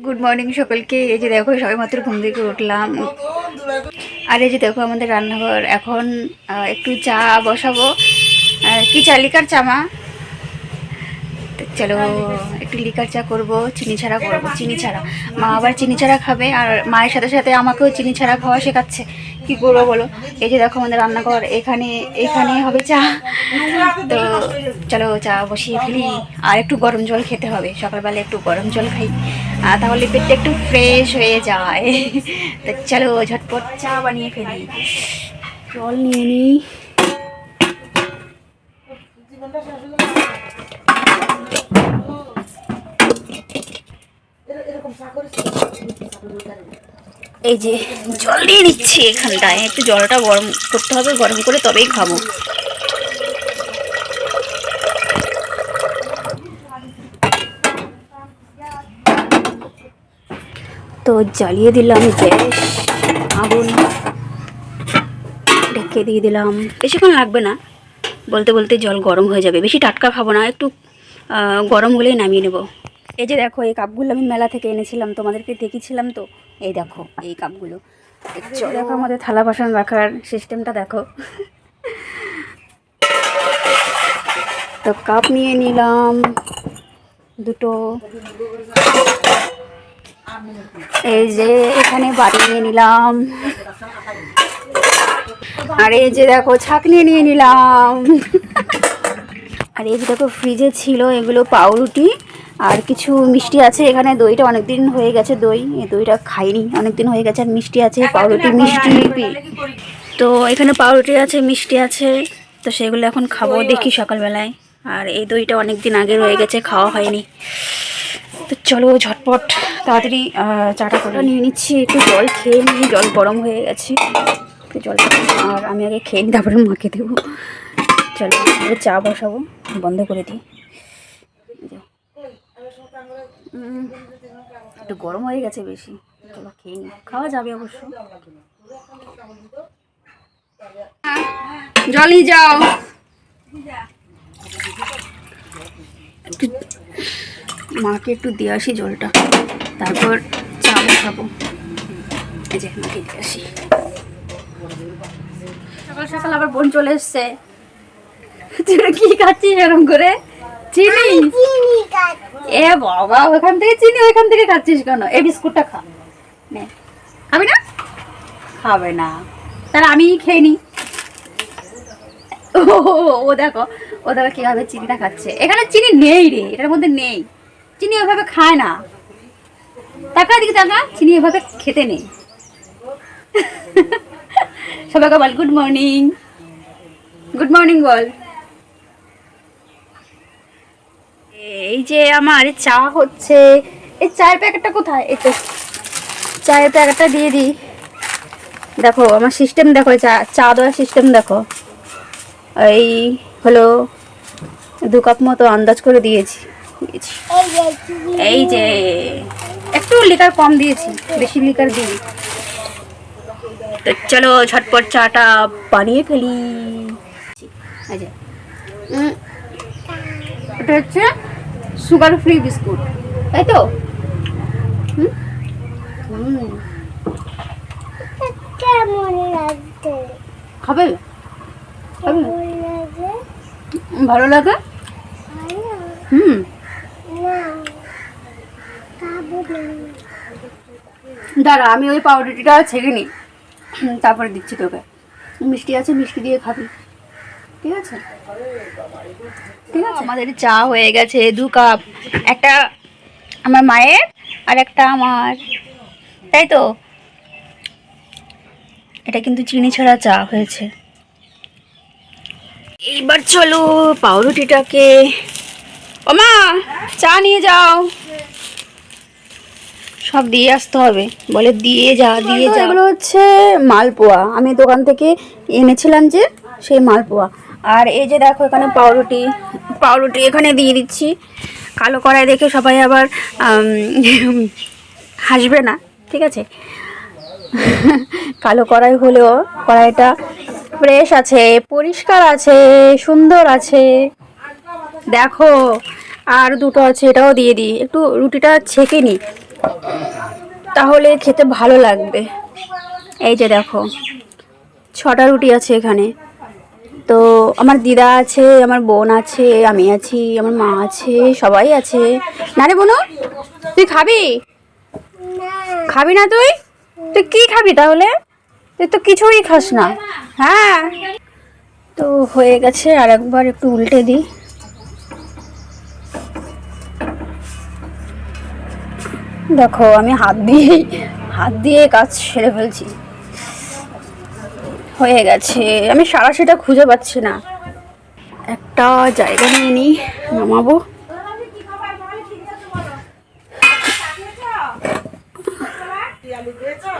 Good morning সকলকে। এই যে দেখো সবাই মাত্র ঘুম থেকে উঠলাম। আর এই যে দেখো আমাদের রান্নাঘর। এখন একটু চা বসাবো। কি চা? লিকার চা মা? চলো একটু লিকার চা করবো, চিনি ছাড়া করবো। চিনি ছাড়া মা আবার চিনি ছাড়া খাবে, আর মায়ের সাথে সাথে আমাকেও চিনি ছাড়া খাওয়া শেখাচ্ছে। কি করবো বলো? এই যে দেখো আমাদের রান্নাঘর, এখানে এখানে হবে চা। তো চলো চা বসিয়ে ফেলি। আর একটু গরম জল খেতে হবে, সকালবেলা একটু গরম জল খাই, তাহলে পেটটা একটু ফ্রেশ হয়ে যায়। তো চলো ঝটপট চা বানিয়ে ফেলি। জল নিয়ে নিই। এই যে জল দিয়ে নিচ্ছি এখানটায়। একটু জলটা গরম করতে হবে, গরম করে তবেই খাবো। তো জ্বালিয়ে দিলাম গ্যাস, আগুন ঢেকে দিয়ে দিলাম। বেশিক্ষণ লাগবে না, বলতে বলতে জল গরম হয়ে যাবে। বেশি টাটকা খাবো না, একটু গরম হলেই নামিয়ে নেব। এই যে দেখো এই কাপগুলো আমি মেলা থেকে এনেছিলাম, তোমাদেরকে দেখিয়েছিলাম তো। এই দেখো এই কাপগুলো। দেখো আমাদের থালা বাসন রাখার সিস্টেমটা দেখো। তো কাপ নিয়ে নিলাম দুটো। এই যে এখানে বাটি নিয়ে নিলাম। আর এই যে দেখো ছাঁকনি নিয়ে নিলাম। আর এই যে দেখো ফ্রিজে ছিল এগুলো পাউরুটি আর কিছু মিষ্টি আছে। এখানে দইটা অনেকদিন হয়ে গেছে, এই দইটা খাইনি, অনেকদিন হয়ে গেছে। আর মিষ্টি আছে, পাউরুটি মিষ্টি। তো এখানে পাউরুটি আছে, মিষ্টি আছে, তো সেগুলো এখন খাবো দেখি সকালবেলায়। আর এই দইটা অনেকদিন আগে রয়ে গেছে, খাওয়া হয়নি। তো চলো ঝটপট তাড়াতাড়ি চাটা করে নিয়ে নিচ্ছি। একটু জল খেয়ে নিই, জল গরম হয়ে গেছে। একটু জল, আর আমি আগে খেয়ে নিই, তারপরে মাকে দেবো। চলো চা বসাবো, বন্ধ করে দিই। একটু গরম হয়ে গেছে বেশি। চলো খেয়ে নিই, খাওয়া যাবে অবশ্য। জলই যাও, একটু মাকে একটু দিয়ে আসি জলটা, তারপর চা বসাবো। এই যে মাকে দিয়ে আসি। সকাল সকাল আবার বোন চলে এসছে। কি খাচ্ছিস এরকম করে? চিনি? এ বাবা, ওখান থেকে চিনি ওইখান থেকে খাচ্ছিস কেন? এই বিস্কুটটা খা। নে, খাবি না? খাবে না, তাহলে আমি খেয়ে নি। ও দেখো, ও দেখো কিভাবে চিনিটা খাচ্ছে। এখানে চিনি নেই রে, এটার মধ্যে নেই চিনি। ওইভাবে খায় না। টাকা দিকে টাকা, চিনি এভাবে খেতে নেই। সবাইকে বল গুড মর্নিং। গুড মর্নিং বল। এই যে আমার চা হচ্ছে। এই চায়ের প্যাকেটটা কোথায়? এই তো চায়ের প্যাকেটটা দিয়ে দিই। দেখো আমার সিস্টেম দেখো, চা দেওয়ার সিস্টেম দেখো। এই হলো 2 কাপ মতো আন্দাজ করে দিয়েছি। এই যে একটু লিকার কম দিয়েছি, বেশি লিকার দিই। তো চলো ঝটপট চাটা বানিয়ে ফেলি। এটা হচ্ছে সুগার ফ্রি বিস্কুট, তাই তো? খাবে? ভালো লাগে? দাঁড়া, আমি ওই পাউরুটিটা ছেড়ে নিই, তারপরে দিচ্ছি তোকে। মিষ্টি আছে, মিষ্টি দিয়ে খাবি, ঠিক আছে? ঠিক আছে। আমাদের চা হয়ে গেছে 2 কাপ, একটা আমার মায়ের আর একটা আমার, তাই তো? এটা কিন্তু চিনি ছাড়া চা হয়েছে। এইবার চলো পাউরুটিটাকে, ওমা চা নিয়ে যাও। সব দিয়ে আসতে হবে, বলে দিয়ে যা দিয়ে যা। এগুলো হচ্ছে মালপোয়া, আমি দোকান থেকে এনেছিলাম যে সেই মালপোয়া। আর এই যে দেখো এখানে পাউরুটি এখানে দিয়ে দিচ্ছি। কালো কড়াই দেখে সবাই আবার হাসবে না, ঠিক আছে? কালো কড়াই হলেও কড়াইটা ফ্রেশ আছে, পরিষ্কার আছে, সুন্দর আছে। দেখো আর দুটো আছে, এটাও দিয়ে দিই। একটু রুটিটা ছেঁকে নিই, তাহলে খেতে ভালো লাগবে। এই যে দেখো 6টা রুটি আছে এখানে। তো আমার দিদা আছে, আমার বোন আছে, আমি আছি, আমার মা আছে, সবাই আছে। না রে বোনো, তুই খাবি? খাবি না তুই? তুই কি খাবি তাহলে? তুই তো কিছুই খাস না। হ্যাঁ, তো হয়ে গেছে, আর একবার একটু উল্টে দিই। দেখো আমি হাত দিয়ে কাজ সেরে ফেলছি। হয়ে গেছে। আমি সাঁড়াশিটা খুঁজে পাচ্ছি না। একটা জায়গা নিয়ে নিই, নামাবো।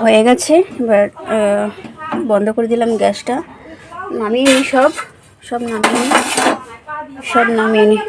হয়ে গেছে। এবার বন্ধ করে দিলাম গ্যাসটা। নামিয়ে নিই সব নামিয়ে নিই।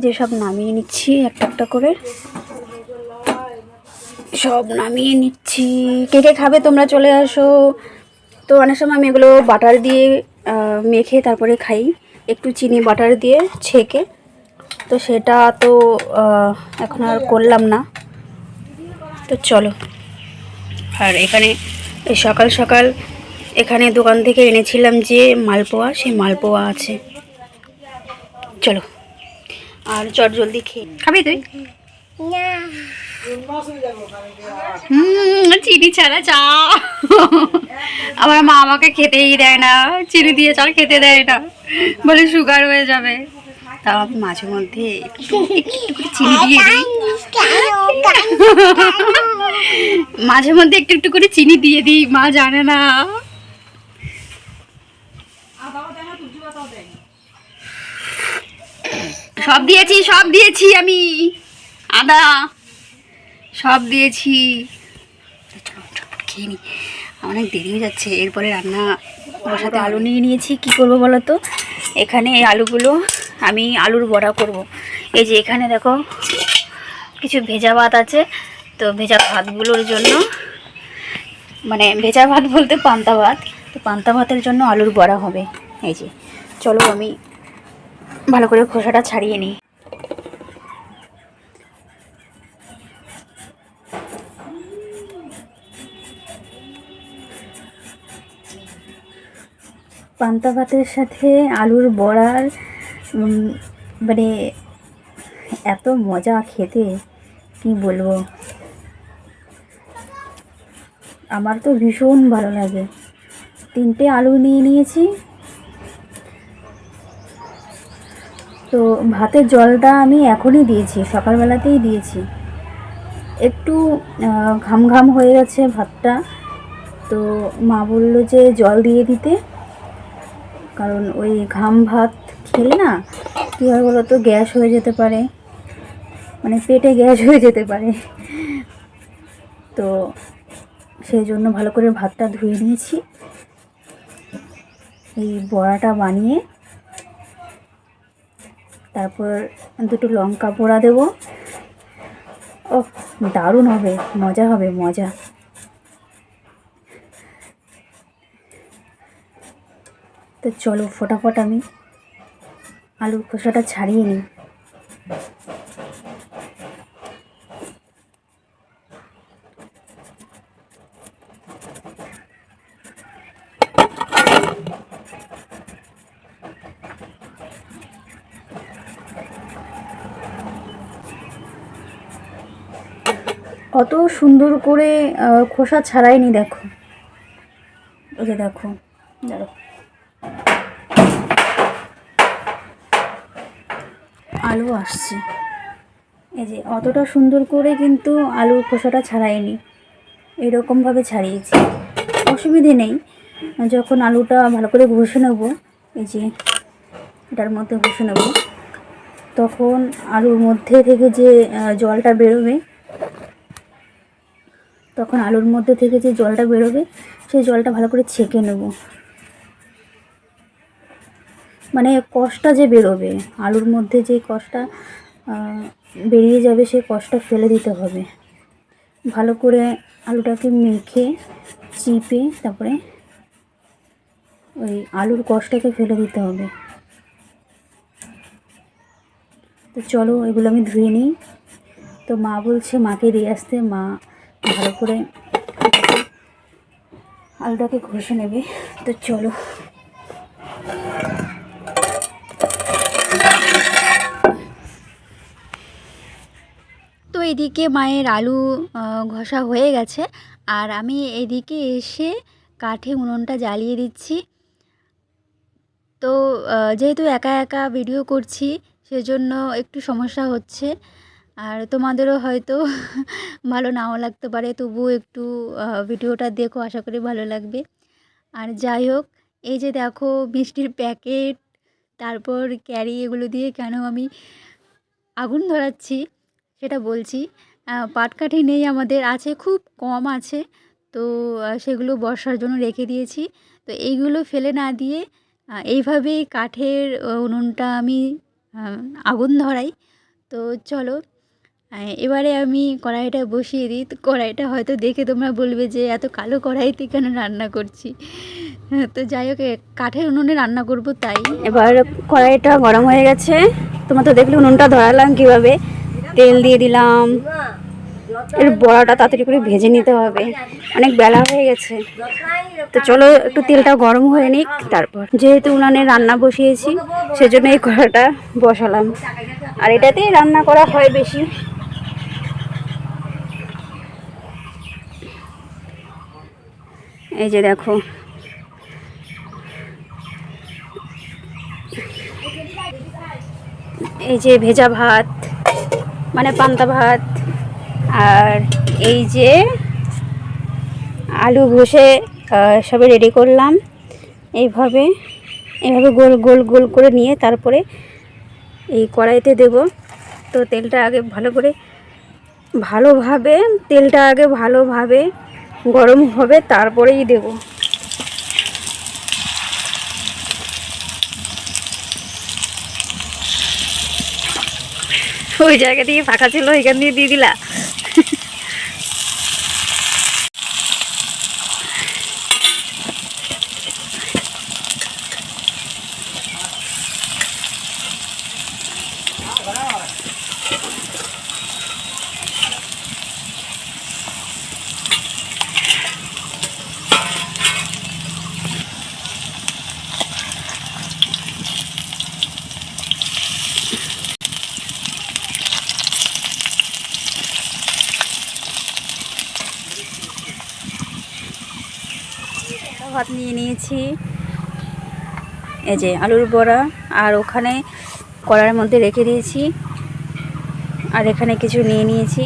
যে সব নামিয়ে নিচ্ছি একটা একটা করে, সব নামিয়ে নিচ্ছি। কে কে খাবে তোমরা চলে আসো। তো অনেক সময় আমি এগুলো বাটার দিয়ে মেখে তারপরে খাই, একটু চিনি বাটার দিয়ে ছেঁকে। তো সেটা তো এখন আর করলাম না। তো চলো। আর এখানে সকাল সকাল এখানে দোকান থেকে এনেছিলাম যে মালপোয়া, সেই মালপোয়া আছে। চলো, আর চট জলদি খেয়ে খাবি তুই? চিনি ছাড়া চা। আমার মা আমাকে খেতেই দেয় না, চিনি দিয়ে চা খেতে দেয় না, বলে সুগার হয়ে যাবে। তাও আমি মাঝে মধ্যে একটু করে চিনি দিয়ে দিই। মাঝে মধ্যে একটু করে চিনি দিয়ে দিই, মা জানে না। সব দিয়েছি আমি, আদা সব দিয়েছি। খেয়ে নি, অনেক দেরি হয়ে যাচ্ছে। এরপরে রান্না বসাতে আলু নিয়ে নিয়েছি। কি করব বলো তো? এখানে এই আলুগুলো আমি আলুর বড়া করব। এই যে এখানে দেখো কিছু ভেজা ভাত আছে। তো ভেজা ভাতগুলোর জন্য, মানে ভেজা ভাত বলতে পান্তা ভাত, তো পান্তা ভাতের জন্য আলুর বড়া হবে। এই যে চলো আমি ভালো করে খোসাটা ছাড়িয়ে নিই। পান্তা ভাতের সাথে আলুর বড়ার মানে এত মজা খেতে, কি বলবো। আমার তো ভীষণ ভালো লাগে। 3টে আলু নিয়ে নিয়েছি। তো ভাতের জলটা আমি এখনই দিয়েছি, সকালবেলাতেই দিয়েছি। একটু ঘাম ঘাম হয়ে গেছে ভাতটা। তো মা বললো যে জল দিয়ে দিতে, কারণ ওই ঘাম ভাত খেলে না কী হয় বলো তো, গ্যাস হয়ে যেতে পারে, মানে পেটে গ্যাস হয়ে যেতে পারে। তো সেই জন্য ভালো করে ভাতটা ধুয়ে নিয়েছি। এই বড়াটা বানিয়ে তারপর 2টো লঙ্কা পোড়া দেবো। ও দারুণ হবে, মজা হবে, মজা। তো চলো ফটাফট আমি আলুর খোসাটা ছাড়িয়ে নিই। অত সুন্দর করে খোসা ছাড়াইনি, দেখো। এই যে দেখো, দাঁড়ো, আলু আসছে। এই যে অতটা সুন্দর করে কিন্তু আলুর খোসাটা ছাড়াইনি, এরকমভাবে ছাড়িয়েছি। অসুবিধে নেই, যখন আলুটা ভালো করে ঘষে নেব, এই যে এটার মধ্যে ঘষে নেব, তখন আলুর মধ্যে থেকে যে জলটা বেরোবে, সেই জলটা ভালো করে ছেঁকে নেব। মানে কষটা যে বেরোবে, আলুর মধ্যে যে কষটা বেরিয়ে যাবে, সেই কষটা ফেলে দিতে হবে। ভালো করে আলুটাকে মেখে চিপে তারপরে ওই আলুর কষটাকে ফেলে দিতে হবে। তো চলো এগুলো আমি ধুয়ে নিই। তো মা বলছে মাকে দিয়ে আসতে, মা ভালো করে আলুটাকে ঘষে নেবে। তো চলো। তো এদিকে মায়ের আলু ঘষা হয়ে গেছে, আর আমি এদিকে এসে কাঠে উনুনটা জ্বালিয়ে দিচ্ছি। তো যেহেতু একা একা ভিডিও করছি সেজন্য একটু সমস্যা হচ্ছে, আর তোমাদেরও হয়তো ভালো নাও লাগতে পারে, তবুও একটু ভিডিওটা দেখো, আশা করি ভালো লাগবে। আর যাই হোক, এই যে দেখো মিষ্টির প্যাকেট, তারপর ক্যারি, এগুলো দিয়ে কেন আমি আগুন ধরাচ্ছি সেটা বলছি। পাটকাঠি নেই আমাদের, আছে খুব কম আছে, তো সেগুলো বর্ষার জন্য রেখে দিয়েছি। তো এইগুলো ফেলে না দিয়ে এইভাবেই কাঠের উনুনটা আমি আগুন ধরাই। তো চলো এবারে আমি কড়াইটা বসিয়ে দিই। তো কড়াইটা হয়তো দেখে তোমরা বলবে যে এত কালো কড়াইতে কেন রান্না করছি। তো যাই হোক, কাঠের উনুনে রান্না করব তাই। এবার কড়াইটা গরম হয়ে গেছে, তোমরা তো দেখলে উনুনটা ধরালাম কীভাবে। তেল দিয়ে দিলাম, এর বড়াটা তাড়াতাড়ি করে ভেজে নিতে হবে, অনেক বেলা হয়ে গেছে। তো চলো একটু তেলটা গরম হয়ে নিক, তারপর যেহেতু উনানে রান্না বসিয়েছি সেজন্য এই কড়াটা বসালাম, আর এটাতেই রান্না করা হয় বেশি। এই যে দেখো, এই যে ভেজা ভাত, মানে পান্তা ভাত, আর এই যে আলু ঘষে সবে রেডি করলাম। এইভাবে গোল গোল গোল করে নিয়ে তারপরে এই কড়াইতে দেব। তো তেলটা আগে ভালোভাবে গরম হবে, তারপরেই দেব। ওই জায়গা থেকে ফাঁকা ছিল, এখান দিয়ে দিয়ে দিলা। ভাত নিয়ে নিয়েছি, এই যে আলুর বড়া, আর ওখানে কড়াইয়ের মধ্যে রেখে দিয়েছি, আর এখানে কিছু নিয়ে নিয়েছি।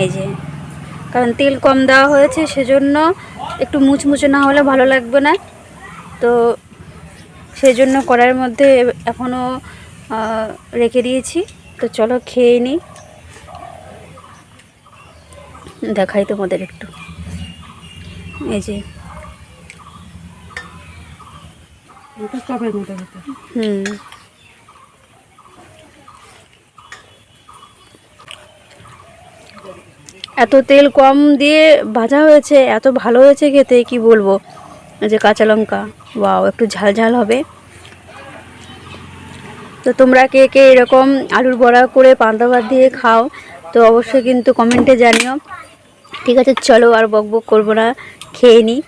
এই যে, কারণ তেল কম দেওয়া হয়েছে সেজন্য একটু মুচমুচে না হলে ভালো লাগবে না, তো সেজন্য কড়াইয়ের মধ্যে এখনও রেখে দিয়েছি। তো চলো খেয়ে নিই, দেখাই তোমাদের একটু। এই যে এত তেল কম দিয়ে ভাজা হয়েছে, এত ভালো হয়েছে খেতে, কি বলবো। এই যে কাঁচা লঙ্কা, ওয়াও, একটু ঝাল ঝাল হবে। তো তোমরা কে কে এরকম আলুর বড়া করে পান্তা ভাত দিয়ে খাও, তো অবশ্যই কিন্তু কমেন্টে জানিও। ঠিক আছে, চলো আর বকবক করবো না, খেয়ে নিই।